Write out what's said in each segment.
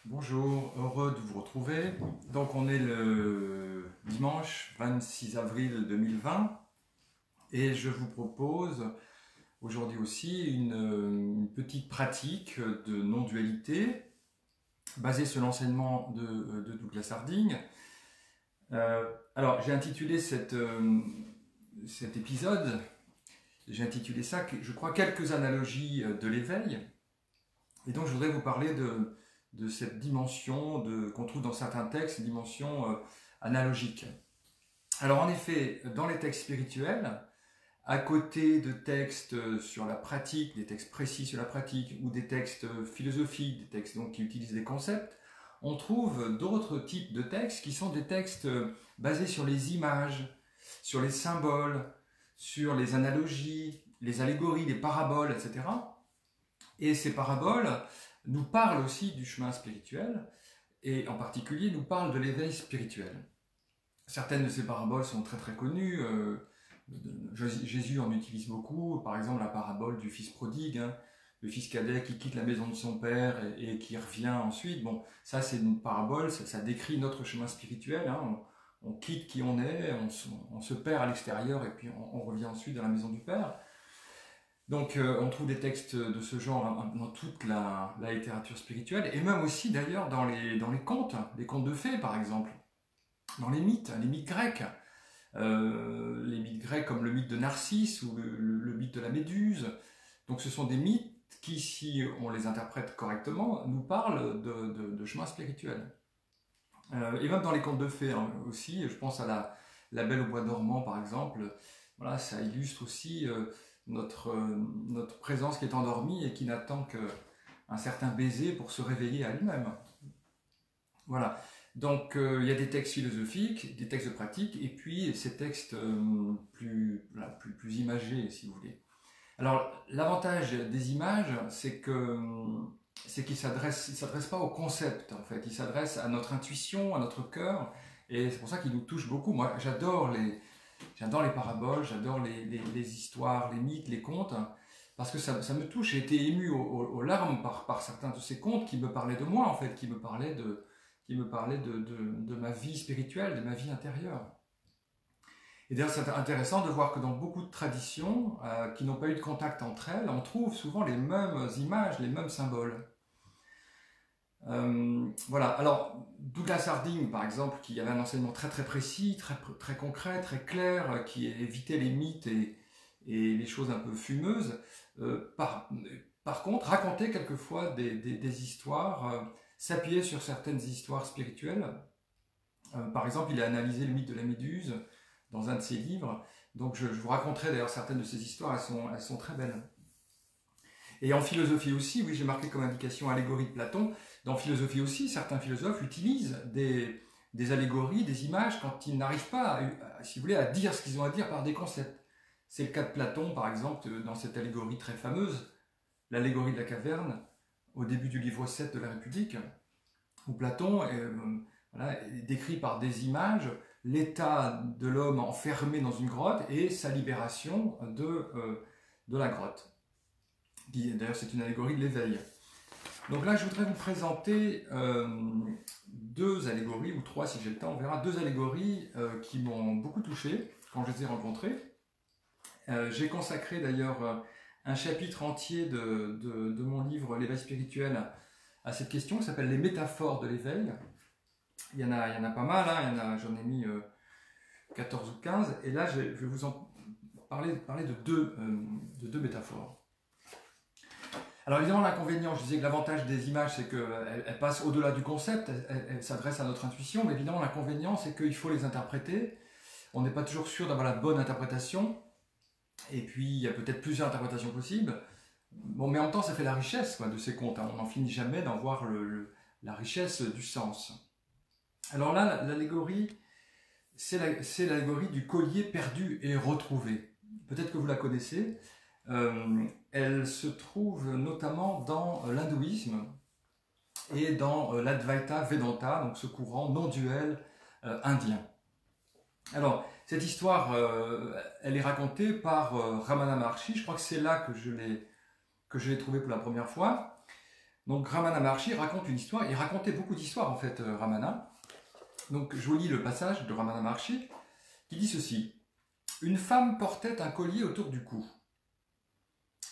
Bonjour, heureux de vous retrouver. Donc on est le dimanche 26 avril 2020 et je vous propose aujourd'hui aussi une petite pratique de non-dualité basée sur l'enseignement de Douglas Harding. Alors j'ai intitulé cet épisode, j'ai intitulé ça, je crois, quelques analogies de l'éveil. Et donc je voudrais vous parler de cette dimension qu'on trouve dans certains textes, une dimension analogique. Alors en effet, dans les textes spirituels, à côté de textes sur la pratique, des textes précis sur la pratique, ou des textes philosophiques, des textes donc, qui utilisent des concepts, on trouve d'autres types de textes qui sont des textes basés sur les images, sur les symboles, sur les analogies, les allégories, les paraboles, etc. Et ces paraboles nous parlent aussi du chemin spirituel, et en particulier nous parlent de l'éveil spirituel. Certaines de ces paraboles sont très très connues. Jésus en utilise beaucoup, par exemple la parabole du fils prodigue, hein, le fils cadet qui quitte la maison de son père et qui revient ensuite. Bon, ça c'est une parabole, ça décrit notre chemin spirituel. Hein. On quitte qui on est, on se perd à l'extérieur et puis on revient ensuite dans la maison du père. Donc on trouve des textes de ce genre dans toute la littérature spirituelle, et même aussi d'ailleurs dans les contes de fées par exemple, dans les mythes grecs. Les mythes grecs comme le mythe de Narcisse ou le mythe de la Méduse. Donc ce sont des mythes qui, si on les interprète correctement, nous parlent de chemin spirituel. Et même dans les contes de fées hein, aussi, je pense à la Belle au bois dormant par exemple, voilà, ça illustre aussi notre présence qui est endormie et qui n'attend qu'un certain baiser pour se réveiller à elle-même. Voilà. Donc il y a des textes philosophiques, des textes de pratique, et puis ces textes plus imagés, si vous voulez. Alors l'avantage des images, c'est qu'ils ne s'adressent pas au concept, en fait. Ils s'adressent à notre intuition, à notre cœur, et c'est pour ça qu'ils nous touchent beaucoup. Moi, j'adore les paraboles, j'adore les histoires, les mythes, les contes, parce que ça me touche. J'ai été ému aux larmes par certains de ces contes qui me parlaient de moi, en fait, qui me parlaient de ma vie spirituelle, de ma vie intérieure. Et d'ailleurs, c'est intéressant de voir que dans beaucoup de traditions qui n'ont pas eu de contact entre elles, on trouve souvent les mêmes images, les mêmes symboles. Voilà. Alors, Douglas Harding, par exemple, qui avait un enseignement très très précis, très concret, très clair, qui évitait les mythes et les choses un peu fumeuses, par contre, racontait quelquefois des histoires, s'appuyait sur certaines histoires spirituelles. Par exemple, il a analysé le mythe de la Méduse dans un de ses livres. Donc, je vous raconterai d'ailleurs certaines de ces histoires, elles sont très belles. Et en philosophie aussi, oui, j'ai marqué comme indication allégorie de Platon. Dans philosophie aussi, certains philosophes utilisent des allégories, des images, quand ils n'arrivent pas, si vous voulez, à dire ce qu'ils ont à dire par des concepts. C'est le cas de Platon, par exemple, dans cette allégorie très fameuse, l'allégorie de la caverne, au début du livre 7 de la République, où Platon décrit par des images l'état de l'homme enfermé dans une grotte et sa libération de la grotte. D'ailleurs, c'est une allégorie de l'éveil. Donc là, je voudrais vous présenter deux allégories, ou trois si j'ai le temps, on verra, deux allégories qui m'ont beaucoup touché quand je les ai rencontrées. J'ai consacré d'ailleurs un chapitre entier de mon livre L'éveil spirituel à cette question qui s'appelle les métaphores de l'éveil. Il y en a pas mal, hein, j'en ai mis 14 ou 15, et là je vais vous en parler de deux métaphores. Alors évidemment l'inconvénient, je disais que l'avantage des images c'est qu'elles passent au-delà du concept, elles s'adressent à notre intuition, mais évidemment l'inconvénient c'est qu'il faut les interpréter, on n'est pas toujours sûr d'avoir la bonne interprétation, et puis il y a peut-être plusieurs interprétations possibles, bon, mais en même temps ça fait la richesse de ces contes, hein. On n'en finit jamais d'en voir la richesse du sens. Alors là, l'allégorie, c'est l'allégorie du collier perdu et retrouvé. Peut-être que vous la connaissez. Elle se trouve notamment dans l'hindouisme et dans l'Advaita Vedanta, donc ce courant non-duel indien. Alors, cette histoire, elle est racontée par Ramana Maharshi. Je crois que c'est là que je l'ai trouvée pour la première fois. Donc Ramana Maharshi raconte une histoire, il racontait beaucoup d'histoires en fait, Ramana. Donc je vous lis le passage de Ramana Maharshi qui dit ceci. Une femme portait un collier autour du cou.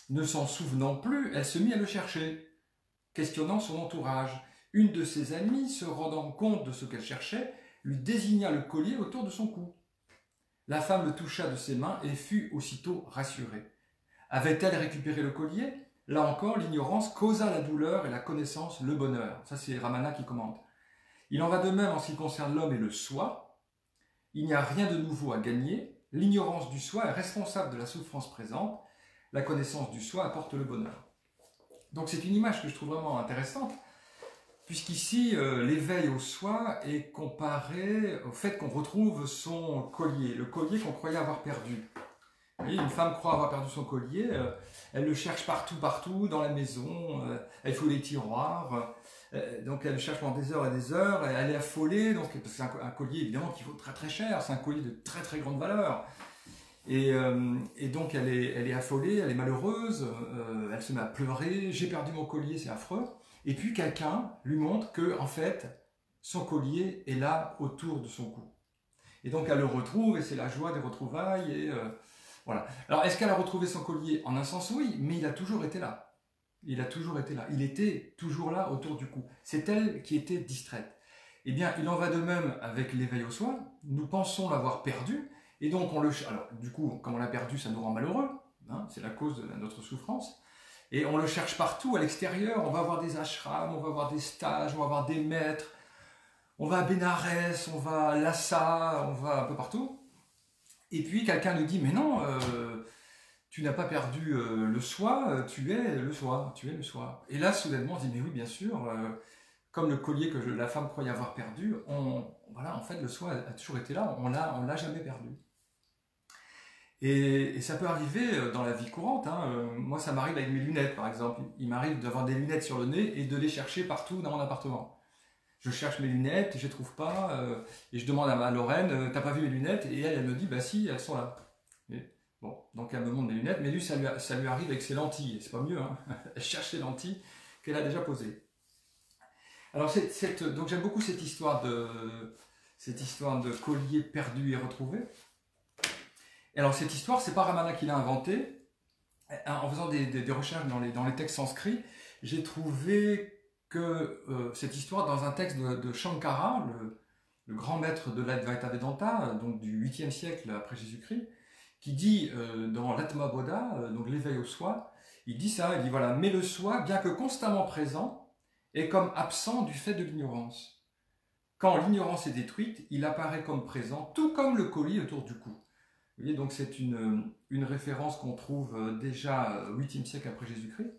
Ne s'en souvenant plus, elle se mit à le chercher, questionnant son entourage. Une de ses amies, se rendant compte de ce qu'elle cherchait, lui désigna le collier autour de son cou. La femme le toucha de ses mains et fut aussitôt rassurée. Avait-elle récupéré le collier? Là encore, l'ignorance causa la douleur et la connaissance le bonheur. Ça, c'est Ramana qui commente. Il en va de même en ce qui concerne l'homme et le soi. Il n'y a rien de nouveau à gagner. L'ignorance du soi est responsable de la souffrance présente. La connaissance du soi apporte le bonheur. Donc c'est une image que je trouve vraiment intéressante, puisqu'ici, l'éveil au soi est comparé au fait qu'on retrouve son collier, le collier qu'on croyait avoir perdu. Vous voyez, une femme croit avoir perdu son collier, elle le cherche partout, dans la maison, elle fouille les tiroirs, donc elle le cherche pendant des heures, elle est affolée, donc c'est un collier évidemment qui vaut très cher, c'est un collier de très grande valeur. Et donc elle est affolée, elle est malheureuse, elle se met à pleurer, j'ai perdu mon collier, c'est affreux. Et puis quelqu'un lui montre que en fait son collier est là autour de son cou. Et donc elle le retrouve et c'est la joie des retrouvailles. Et voilà. Alors est-ce qu'elle a retrouvé son collier? En un sens oui, mais il a toujours été là. Il a toujours été là. Il était toujours là autour du cou. C'est elle qui était distraite. Eh bien, il en va de même avec l'éveil au soi. Nous pensons l'avoir perdu. Et donc, alors, du coup, comme on l'a perdu, ça nous rend malheureux. Hein, c'est la cause de notre souffrance. Et on le cherche partout à l'extérieur. On va voir des ashrams, on va voir des stages, on va voir des maîtres. On va à Bénarès, on va à Lhasa, on va un peu partout. Et puis, quelqu'un nous dit, mais non, tu n'as pas perdu le soi, tu es le soi, tu es le soi. Et là, soudainement, on se dit, mais oui, bien sûr, comme le collier que la femme croyait avoir perdu, voilà, en fait, le soi a toujours été là, on l'a jamais perdu. Et ça peut arriver dans la vie courante. Hein. Moi, ça m'arrive avec mes lunettes, par exemple. Il m'arrive d'avoir des lunettes sur le nez et de les chercher partout dans mon appartement. Je cherche mes lunettes, je les trouve pas, et je demande à Lorraine, t'as pas vu mes lunettes? Et elle me dit, bah si, elles sont là. Et, bon, donc elle me montre mes lunettes, mais lui, ça lui arrive avec ses lentilles. C'est pas mieux, hein. Elle cherche les lentilles qu'elle a déjà posées. Alors, donc j'aime beaucoup cette histoire de collier perdu et retrouvé. Et alors cette histoire, c'est pas Ramana qui l'a inventée. En faisant des recherches dans les textes sanscrits, j'ai trouvé que cette histoire dans un texte de Shankara, le grand maître de l'Advaita Vedanta, donc du 8e siècle après Jésus-Christ, qui dit dans l'Atma Bodha, donc l'éveil au soi, il dit ça, il dit voilà, mais le soi, bien que constamment présent, est comme absent du fait de l'ignorance. Quand l'ignorance est détruite, il apparaît comme présent, tout comme le collier autour du cou. Vous voyez, donc c'est une référence qu'on trouve déjà au 8e siècle après Jésus-Christ,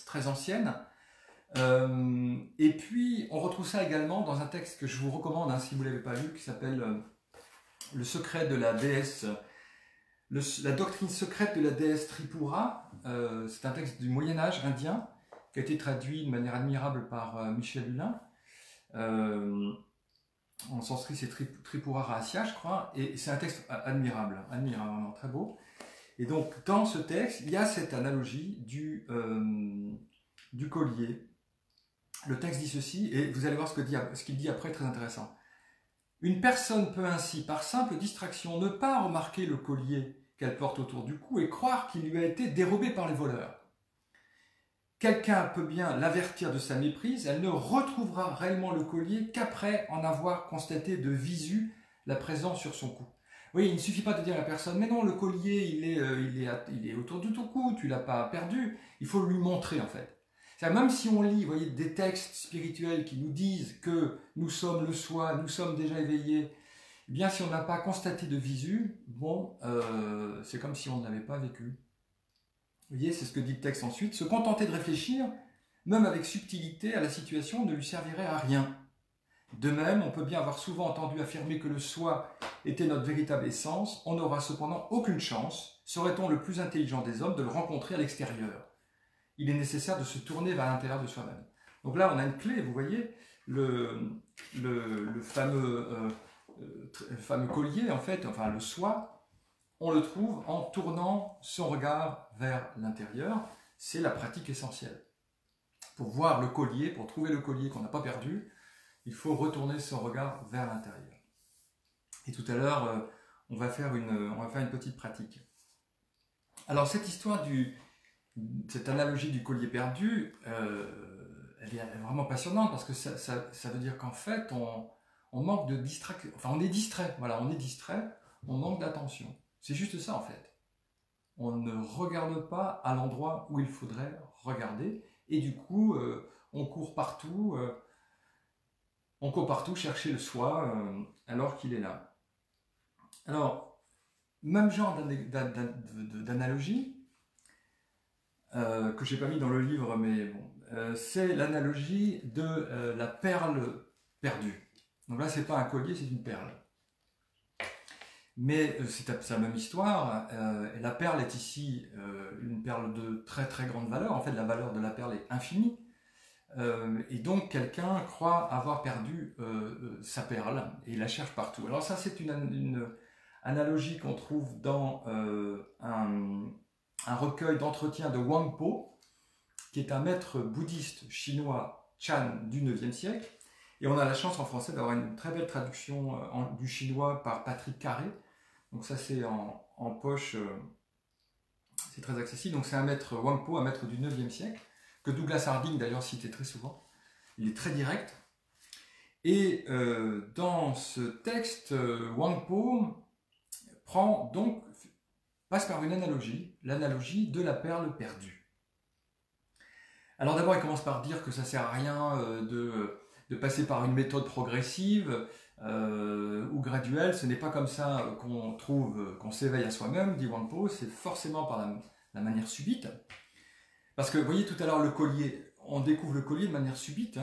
très ancienne. Et puis, on retrouve ça également dans un texte que je vous recommande, hein, si vous ne l'avez pas lu, qui s'appelle Le secret de la déesse, la doctrine secrète de la déesse Tripura. C'est un texte du Moyen-Âge indien, qui a été traduit de manière admirable par Michel Hulin. En sanskrit, c'est Tripura Rahasya, je crois, et c'est un texte admirable, vraiment très beau. Et donc, dans ce texte, il y a cette analogie du collier. Le texte dit ceci, et vous allez voir ce qu'il dit après, très intéressant. Une personne peut ainsi, par simple distraction, ne pas remarquer le collier qu'elle porte autour du cou et croire qu'il lui a été dérobé par les voleurs. Quelqu'un peut bien l'avertir de sa méprise, elle ne retrouvera réellement le collier qu'après en avoir constaté de visu la présence sur son cou. Oui, il ne suffit pas de dire à la personne, mais non, le collier, il est autour de ton cou, tu ne l'as pas perdu. Il faut lui montrer, en fait. Même si on lit, vous voyez, des textes spirituels qui nous disent que nous sommes le soi, nous sommes déjà éveillés, eh bien, si on n'a pas constaté de visu, bon, c'est comme si on n'avait pas vécu. Vous voyez, c'est ce que dit le texte ensuite. Se contenter de réfléchir, même avec subtilité, à la situation ne lui servirait à rien. De même, on peut bien avoir souvent entendu affirmer que le soi était notre véritable essence, on n'aura cependant aucune chance, serait-on le plus intelligent des hommes, de le rencontrer à l'extérieur. Il est nécessaire de se tourner vers l'intérieur de soi-même. Donc là, on a une clé, vous voyez, le fameux collier, en fait, enfin le soi, on le trouve en tournant son regard vers l'intérieur. C'est la pratique essentielle. Pour voir le collier, pour trouver le collier qu'on n'a pas perdu, il faut retourner son regard vers l'intérieur. Et tout à l'heure, on va faire une petite pratique. Alors cette histoire cette analogie du collier perdu, elle est vraiment passionnante parce que ça veut dire qu'en fait, on manque de distraction. Enfin, on est distrait. Voilà, on est distrait, on manque d'attention. C'est juste ça en fait. On ne regarde pas à l'endroit où il faudrait regarder et du coup, on court partout chercher le soi alors qu'il est là. Alors, même genre d'analogie que j'ai pas mis dans le livre, mais bon, c'est l'analogie de la perle perdue. Donc là, c'est pas un collier, c'est une perle. Mais c'est la même histoire. La perle est ici une perle de très très grande valeur. En fait, la valeur de la perle est infinie. Et donc, quelqu'un croit avoir perdu sa perle et il la cherche partout. Alors ça, c'est une analogie qu'on trouve dans un recueil d'entretiens de Wang Po, qui est un maître bouddhiste chinois Chan du 9e siècle. Et on a la chance en français d'avoir une très belle traduction du chinois par Patrick Carré. Donc ça, c'est en poche, c'est très accessible. Donc c'est un maître Wang Po, un maître du 9e siècle, que Douglas Harding d'ailleurs citait très souvent. Il est très direct. Et dans ce texte, Wang Po passe par une analogie, l'analogie de la perle perdue. Alors d'abord, il commence par dire que ça ne sert à rien de passer par une méthode progressive ou graduelle. Ce n'est pas comme ça qu'on s'éveille à soi-même, dit Wang Po, c'est forcément par la manière subite. Parce que, vous voyez, tout à l'heure, le collier, on découvre le collier de manière subite.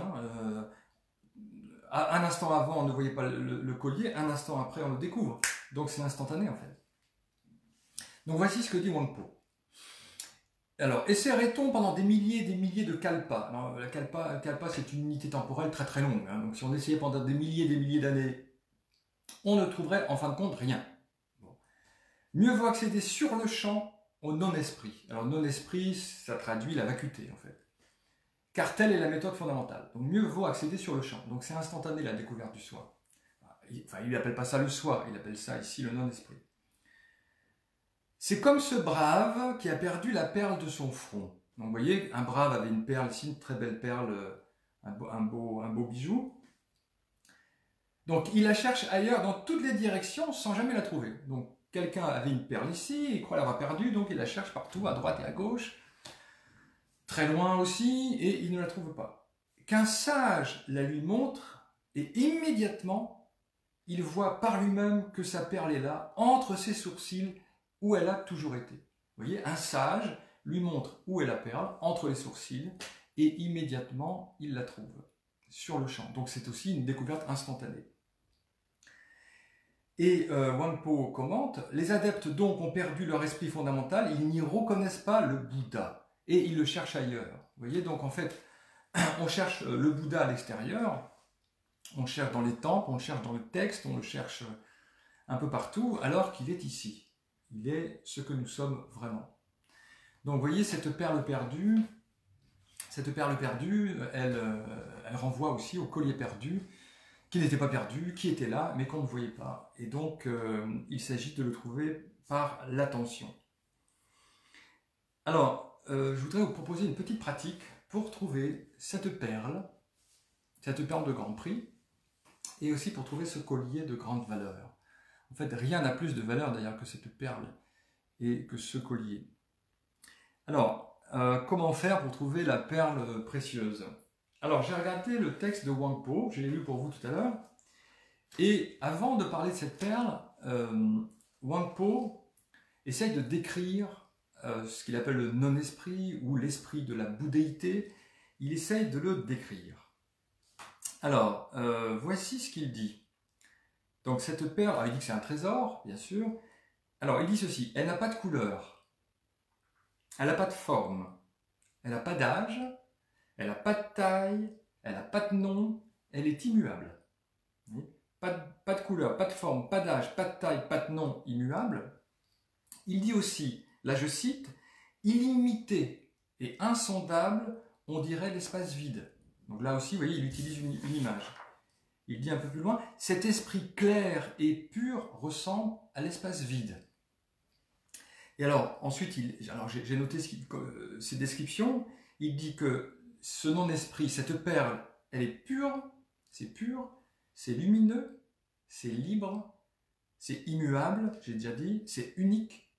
Un instant avant, on ne voyait pas le collier, un instant après, on le découvre. Donc c'est instantané, en fait. Donc voici ce que dit Wang Po. Alors, essaierait-on pendant des milliers et des milliers de kalpas? Alors, la kalpa, c'est une unité temporelle très très longue. Donc si on essayait pendant des milliers d'années, on ne trouverait en fin de compte rien. Bon. Mieux vaut accéder sur le champ au non-esprit. Alors non-esprit, ça traduit la vacuité en fait. Car telle est la méthode fondamentale. Donc mieux vaut accéder sur le champ. Donc c'est instantané la découverte du soi. Enfin, il n'appelle pas ça le soi, il appelle ça ici le non-esprit. C'est comme ce brave qui a perdu la perle de son front. Donc vous voyez, un brave avait une perle ici, une très belle perle, un beau bijou. Donc il la cherche ailleurs dans toutes les directions sans jamais la trouver. Donc quelqu'un avait une perle ici, il croit l'avoir perdue, donc il la cherche partout, à droite et à gauche, très loin aussi, et il ne la trouve pas. Qu'un sage la lui montre, et immédiatement, il voit par lui-même que sa perle est là, entre ses sourcils, où elle a toujours été. Vous voyez, un sage lui montre où est la perle, entre les sourcils, et immédiatement, il la trouve, sur le champ. Donc c'est aussi une découverte instantanée. Et Wang Po commente, les adeptes donc ont perdu leur esprit fondamental, ils n'y reconnaissent pas le Bouddha, et ils le cherchent ailleurs. Vous voyez, donc en fait, on cherche le Bouddha à l'extérieur, on le cherche dans les temples, on le cherche dans le texte, on le cherche un peu partout, alors qu'il est ici. Il est ce que nous sommes vraiment. Donc vous voyez, cette perle perdue, elle renvoie aussi au collier perdu, qui n'était pas perdu, qui était là, mais qu'on ne voyait pas. Et donc, il s'agit de le trouver par l'attention. Alors, je voudrais vous proposer une petite pratique pour trouver cette perle de grand prix, et aussi pour trouver ce collier de grande valeur. En fait, rien n'a plus de valeur d'ailleurs que cette perle et que ce collier. Alors, comment faire pour trouver la perle précieuse? Alors, j'ai regardé le texte de Wang Po, je l'ai lu pour vous tout à l'heure, et avant de parler de cette perle, Wang Po essaye de décrire ce qu'il appelle le non-esprit ou l'esprit de la bouddhéité. Il essaye de le décrire. Alors, voici ce qu'il dit. Donc cette perle, alors il dit que c'est un trésor, bien sûr. Alors il dit ceci, elle n'a pas de couleur, elle n'a pas de forme, elle n'a pas d'âge, elle n'a pas de taille, elle n'a pas de nom, elle est immuable. Pas de couleur, pas de forme, pas d'âge, pas de taille, pas de nom, immuable. Il dit aussi, là je cite, illimité et insondable, on dirait l'espace vide. Donc là aussi, vous voyez, il utilise une image. Il dit un peu plus loin, cet esprit clair et pur ressemble à l'espace vide. Et alors, ensuite, j'ai noté ces descriptions, il dit que ce non-esprit, cette perle, elle est pure, c'est lumineux, c'est libre, c'est immuable, j'ai déjà dit, c'est unique,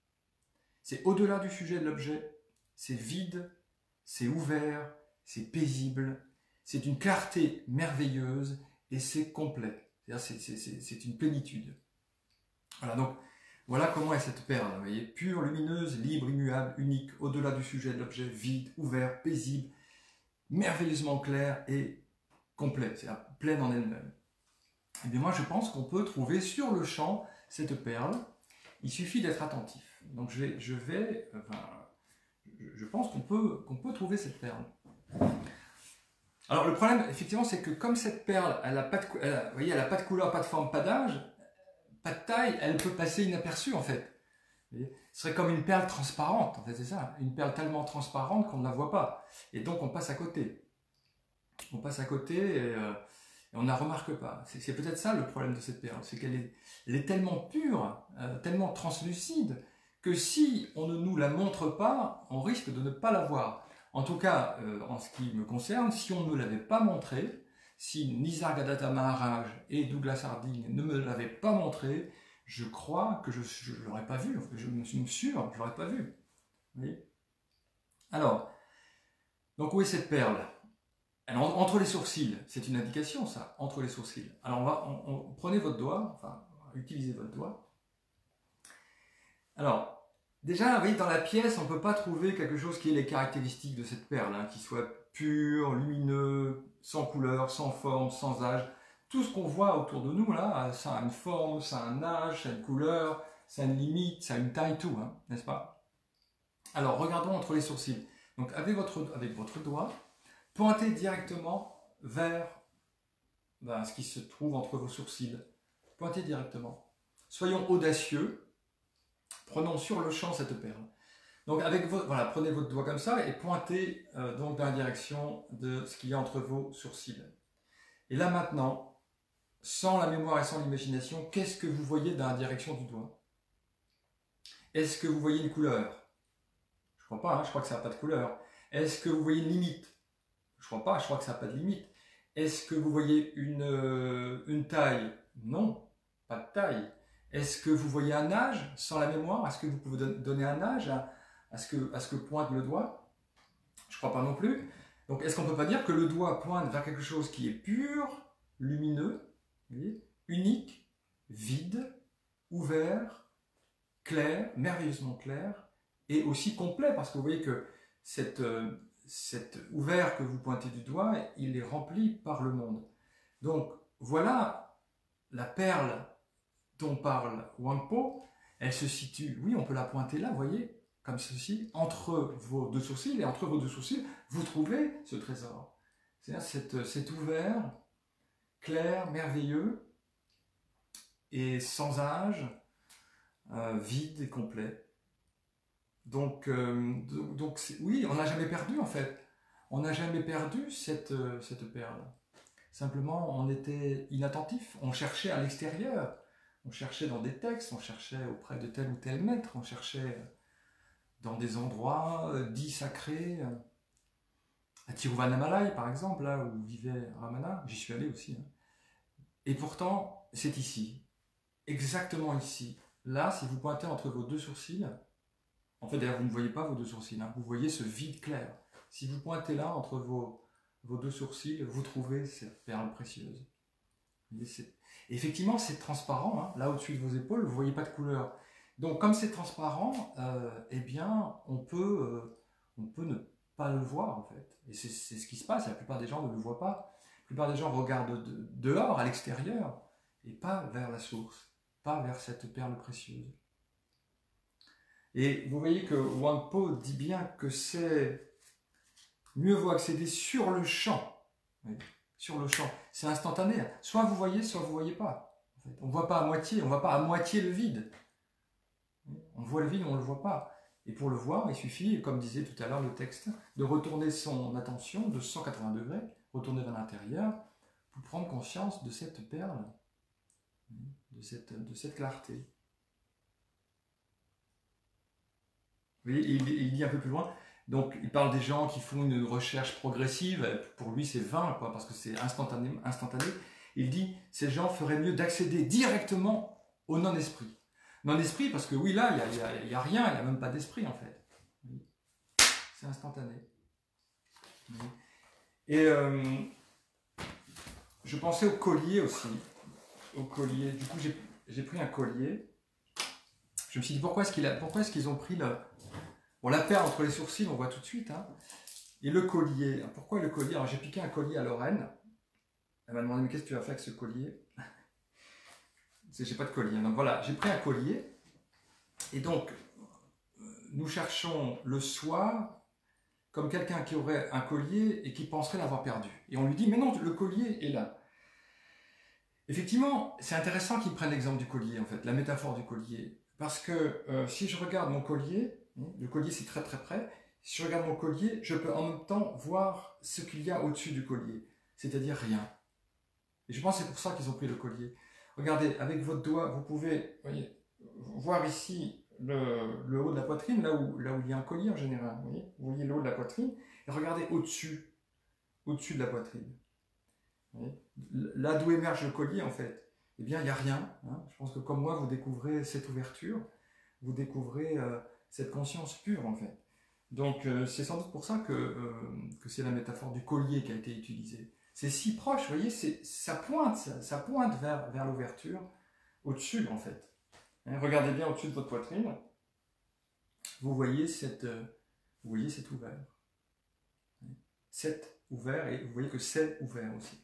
c'est au-delà du sujet de l'objet, c'est vide, c'est ouvert, c'est paisible, c'est une clarté merveilleuse et c'est complet. C'est une plénitude. Voilà, donc voilà comment est cette perle, vous voyez, pure, lumineuse, libre, immuable, unique, au-delà du sujet de l'objet, vide, ouvert, paisible, merveilleusement claire et complète, c'est-à-dire pleine en elle-même. Et bien moi je pense qu'on peut trouver sur le champ cette perle, il suffit d'être attentif. Donc je pense qu'on peut trouver cette perle. Alors le problème effectivement c'est que comme cette perle, elle n'a pas de couleur, pas de forme, pas d'âge, pas de taille, elle peut passer inaperçue en fait. Ce serait comme une perle transparente, en fait, c'est ça. Une perle tellement transparente qu'on ne la voit pas. Et donc on passe à côté. On passe à côté et on ne la remarque pas. C'est peut-être ça le problème de cette perle, c'est qu'elle est tellement pure, tellement translucide, que si on ne nous la montre pas, on risque de ne pas la voir. En tout cas, en ce qui me concerne, si on ne me l'avait pas montré, si Nisargadatta Maharaj et Douglas Harding ne me l'avaient pas montré, je crois que je ne l'aurais pas vu, je me suis sûr que je ne l'aurais pas vu. Vous voyez ? Alors, donc où est cette perle ? Alors, entre les sourcils, c'est une indication ça, entre les sourcils. Alors prenez votre doigt, enfin, utilisez votre doigt. Alors, déjà, vous voyez, dans la pièce, on ne peut pas trouver quelque chose qui ait les caractéristiques de cette perle, hein, qui soit pur, lumineux, sans couleur, sans forme, sans âge. Tout ce qu'on voit autour de nous, là, ça a une forme, ça a un âge, ça a une couleur, ça a une limite, ça a une taille, tout, hein, n'est-ce pas? Alors, regardons entre les sourcils. Donc, avec votre doigt, pointez directement vers ce qui se trouve entre vos sourcils. Pointez directement. Soyons audacieux. Prenons sur le champ cette perle. Donc, prenez votre doigt comme ça et pointez donc dans la direction de ce qu'il y a entre vos sourcils. Et là, maintenant, sans la mémoire et sans l'imagination, qu'est-ce que vous voyez dans la direction du doigt? Est-ce que vous voyez une couleur? Je crois pas, hein, je crois que ça n'a pas de couleur. Est-ce que vous voyez une limite? Je crois pas, je crois que ça n'a pas de limite. Est-ce que vous voyez une taille? Non, pas de taille. Est-ce que vous voyez un âge sans la mémoire? Est-ce que vous pouvez donner un âge à ce que pointe le doigt? Je ne crois pas non plus. Donc est-ce qu'on ne peut pas dire que le doigt pointe vers quelque chose qui est pur, lumineux, vous voyez, unique, vide, ouvert, clair, merveilleusement clair, et aussi complet, parce que vous voyez que cet ouvert que vous pointez du doigt, il est rempli par le monde. Donc voilà la perle dont parle Wangpo, elle se situe, oui, on peut la pointer là, vous voyez, comme ceci, entre vos deux sourcils, et entre vos deux sourcils, vous trouvez ce trésor. C'est-à-dire cet ouvert, clair, merveilleux, et sans âge, vide et complet. Donc oui, on n'a jamais perdu en fait. On n'a jamais perdu cette perle. Simplement, on était inattentif, on cherchait à l'extérieur. On cherchait dans des textes, on cherchait auprès de tel ou tel maître, on cherchait dans des endroits dits sacrés. À Tiruvannamalai, par exemple, là où vivait Ramana, j'y suis allé aussi. Hein. Et pourtant, c'est ici, exactement ici. Là, si vous pointez entre vos deux sourcils, en fait, d'ailleurs, vous ne voyez pas vos deux sourcils, hein, vous voyez ce vide clair. Si vous pointez là, entre vos deux sourcils, vous trouvez cette perle précieuse. Effectivement, c'est transparent, hein, là au-dessus de vos épaules, vous ne voyez pas de couleur. Donc, comme c'est transparent, eh bien, on peut ne pas le voir, en fait. Et c'est ce qui se passe, la plupart des gens ne le voient pas. La plupart des gens regardent dehors, à l'extérieur, et pas vers la source, pas vers cette perle précieuse. Et vous voyez que Wangpo dit bien que c'est mieux vaut accéder sur le champ. Oui, sur le champ. C'est instantané. Soit vous voyez, soit vous ne voyez pas. En fait, on ne voit pas à moitié, on ne voit pas à moitié le vide. On voit le vide, on ne le voit pas. Et pour le voir, il suffit, comme disait tout à l'heure le texte, de retourner son attention de 180 degrés, retourner vers l'intérieur, pour prendre conscience de cette perle, de cette clarté. Vous voyez, il dit un peu plus loin, donc il parle des gens qui font une recherche progressive, pour lui c'est vain, quoi, parce que c'est instantané. Il dit, ces gens feraient mieux d'accéder directement au non-esprit. Non-esprit, parce que oui, là, il n'y a rien, il n'y a même pas d'esprit en fait. C'est instantané. Et je pensais au collier aussi. Au collier. Du coup, j'ai pris un collier. Je me suis dit, pourquoi est-ce qu'ils ont pris le... Bon, la perle entre les sourcils, on voit tout de suite. Hein. Et le collier. Pourquoi le collier? Alors, j'ai piqué un collier à Lorraine. Elle m'a demandé, mais qu'est-ce que tu vas faire avec ce collier? J'ai pas de collier. Donc voilà, j'ai pris un collier. Et donc, nous cherchons le soi comme quelqu'un qui aurait un collier et qui penserait l'avoir perdu. Et on lui dit, mais non, le collier est là. Effectivement, c'est intéressant qu'il prenne l'exemple du collier, en fait, la métaphore du collier. Parce que si je regarde mon collier, le collier c'est très très près, si je regarde mon collier, je peux en même temps voir ce qu'il y a au-dessus du collier, c'est-à-dire rien. Et je pense que c'est pour ça qu'ils ont pris le collier. Regardez, avec votre doigt, vous pouvez voir ici le haut de la poitrine, là où il y a un collier en général. Vous voyez le haut de la poitrine, et regardez au-dessus de la poitrine. Là d'où émerge le collier, en fait, eh bien, il n'y a rien. Hein. Je pense que comme moi, vous découvrez cette ouverture, vous découvrez cette conscience pure, en fait. Donc, c'est sans doute pour ça que c'est la métaphore du collier qui a été utilisée. C'est si proche, vous voyez, ça pointe vers l'ouverture, au-dessus, en fait. Hein, regardez bien au-dessus de votre poitrine, vous voyez cet ouvert. C'est ouvert, et vous voyez que c'est ouvert aussi.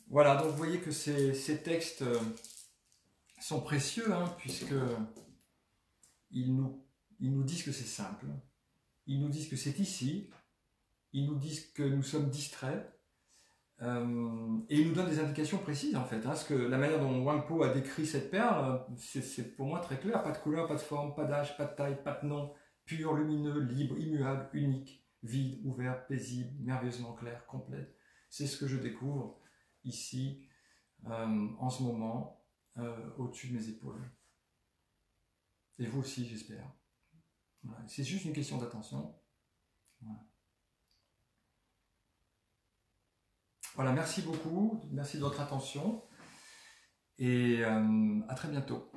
Voilà, donc vous voyez que ces textes sont précieux, hein, puisqu'ils nous disent que c'est simple, ils nous disent que c'est ici, ils nous disent que nous sommes distraits, et ils nous donnent des indications précises en fait. Hein, parce que la manière dont Wang Po a décrit cette perle, c'est pour moi très clair, pas de couleur, pas de forme, pas d'âge, pas de taille, pas de nom, pur, lumineux, libre, immuable, unique, vide, ouvert, paisible, merveilleusement clair, complète. C'est ce que je découvre ici, en ce moment, au-dessus de mes épaules. Et vous aussi, j'espère. Voilà. C'est juste une question d'attention. Voilà, merci beaucoup, merci de votre attention, et à très bientôt.